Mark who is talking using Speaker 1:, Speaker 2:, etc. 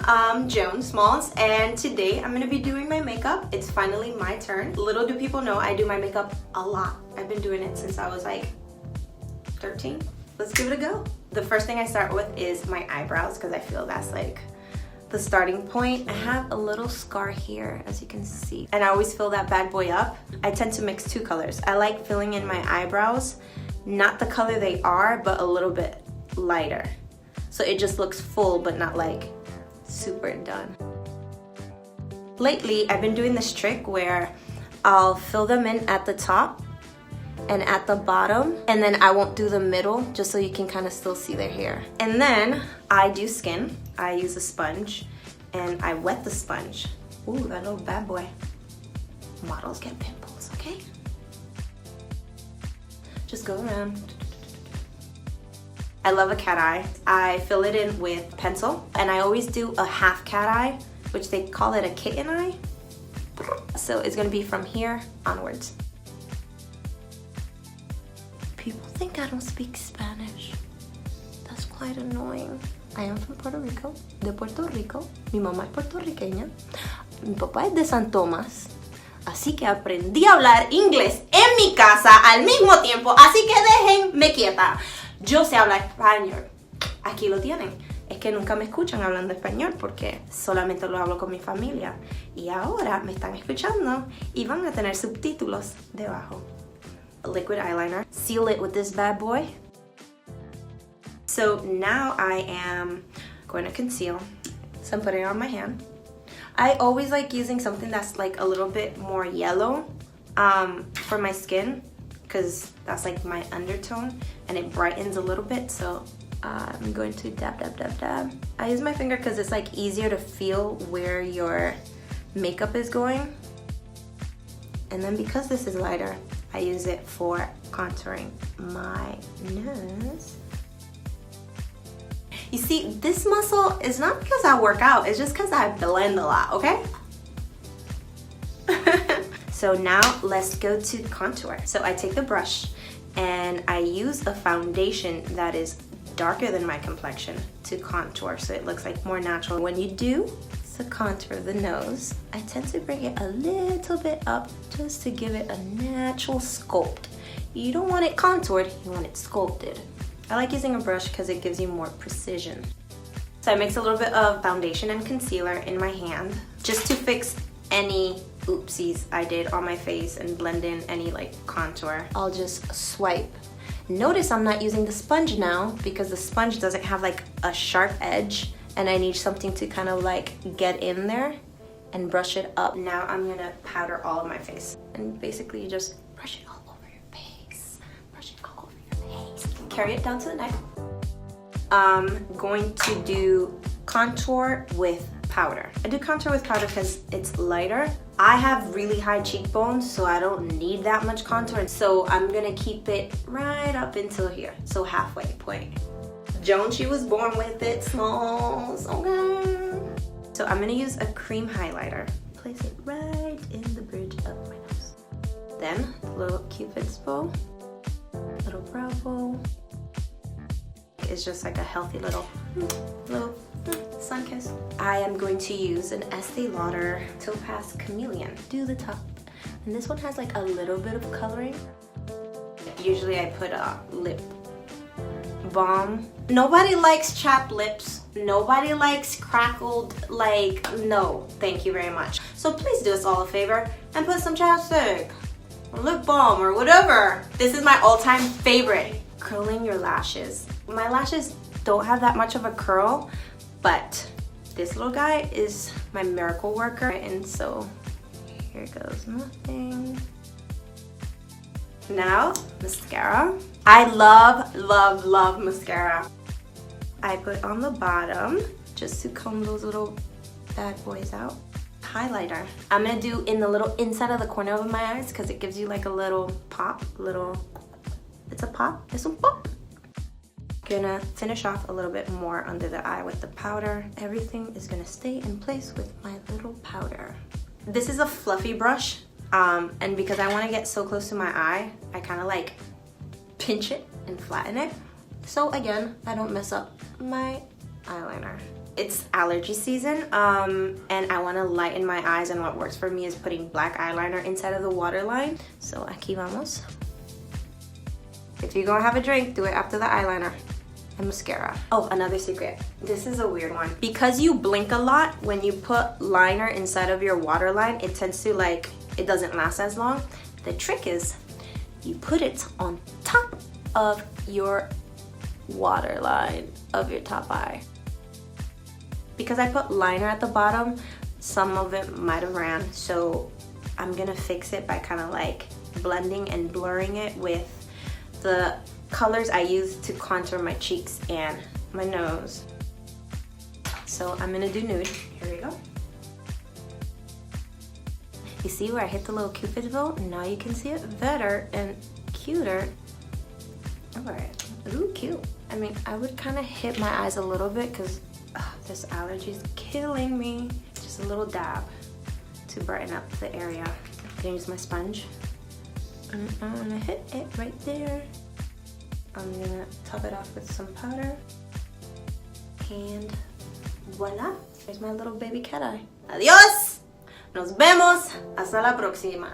Speaker 1: Joan Smalls, and today I'm gonna be doing my makeup. It's finally my turn. Little do people know I do my makeup a lot. I've been doing it since I was like 13. Let's give it a go. The first thing I start with is my eyebrows because I feel that's like the starting point. I have a little scar here, as you can see, and I always fill that bad boy up. I tend to mix two colors. I like filling in my eyebrows, not the color they are, but a little bit lighter. So it just looks full, but not like super done. Lately, I've been doing this trick where I'll fill them in at the top and at the bottom, and then I won't do the middle, just so you can kind of still see their hair. And then I do skin. I use a sponge and I wet the sponge. Ooh, that little bad boy. Models get pimples, okay? Just go around. I love a cat eye. I fill it in with pencil, and I always do a half cat eye, which they call it a kitten eye. So it's gonna be from here onwards. People think I don't speak Spanish. That's quite annoying. I am from Puerto Rico, de Puerto Rico. Mi mamá es puertorriqueña. Mi papá es de San Tomás. Así que aprendí a hablar inglés en mi casa al mismo tiempo. Así que déjenme quieta. Yo sé hablar español. Aquí lo tienen. Es que nunca me escuchan hablando español porque solamente lo hablo con mi familia. Y ahora me están escuchando y van a tener subtítulos debajo. Liquid eyeliner. Seal it with this bad boy. So now I am going to conceal. So I'm putting it on my hand. I always like using something that's like a little bit more yellow for my skin, because that's like my undertone and it brightens a little bit. So I'm going to dab, dab, dab, dab. I use my finger because it's like easier to feel where your makeup is going. And then because this is lighter, I use it for contouring my nose. You see, this muscle is not because I work out, it's just because I blend a lot, okay? So now let's go to contour. So I take the brush and I use a foundation that is darker than my complexion to contour, so it looks like more natural. When you do the contour of the nose, I tend to bring it a little bit up just to give it a natural sculpt. You don't want it contoured, you want it sculpted. I like using a brush because it gives you more precision. So I mix a little bit of foundation and concealer in my hand just to fix any oopsies I did on my face and blend in any like contour. I'll just swipe. Notice I'm not using the sponge now because the sponge doesn't have like a sharp edge and I need something to kind of like get in there and brush it up. Now I'm gonna powder all of my face, and basically you just brush it all over your face. Brush it all over your face. Carry it down to the neck. I'm going to do contour with powder. I do contour with powder because it's lighter. I have really high cheekbones, so I don't need that much contour. So I'm gonna keep it right up until here, so halfway point. Joan, she was born with it, Smalls, okay. So I'm gonna use a cream highlighter. Place it right in the bridge of my nose. Then a little Cupid's bow, little brow bow. It's just like a healthy little sun kiss. I am going to use an Estee Lauder Topaz Chameleon. Do the top. And this one has like a little bit of coloring. Usually I put a lip balm. Nobody likes chapped lips. Nobody likes crackled, like, no, thank you very much. So please do us all a favor and put some chapstick or lip balm or whatever. This is my all-time favorite. Curling your lashes. My lashes don't have that much of a curl, but this little guy is my miracle worker, and so here goes nothing. Now, mascara. I love, love, love mascara. I put on the bottom just to comb those little bad boys out. Highlighter. I'm gonna do in the little inside of the corner of my eyes because it gives you like a little pop, it's a pop, it's a pop. Gonna finish off a little bit more under the eye with the powder. Everything is gonna stay in place with my little powder. This is a fluffy brush, and because I wanna get so close to my eye, I kinda like pinch it and flatten it. So again, I don't mess up my eyeliner. it's allergy season, and I want to lighten my eyes, and what works for me is putting black eyeliner inside of the waterline. So aquí vamos. If you're gonna have a drink, do it after the eyeliner and mascara. Oh, another secret. This is a weird one. Because you blink a lot, when you put liner inside of your waterline, it tends to like, it doesn't last as long. The trick is you put it on top of your waterline of your top eye. Because I put liner at the bottom, some of it might have ran, so I'm gonna fix it by kind of like blending and blurring it with the colors I use to contour my cheeks and my nose. So I'm gonna do nude. Here we go. You see where I hit the little cupid's bow? Now you can see it better and cuter. Alright, ooh, cute. I mean, I would kind of hit my eyes a little bit because this allergy is killing me. Just a little dab to brighten up the area. I'm gonna use my sponge. And I'm gonna hit it right there. I'm gonna top it off with some powder. And voila, there's my little baby cat eye. Adios! Nos vemos hasta la próxima.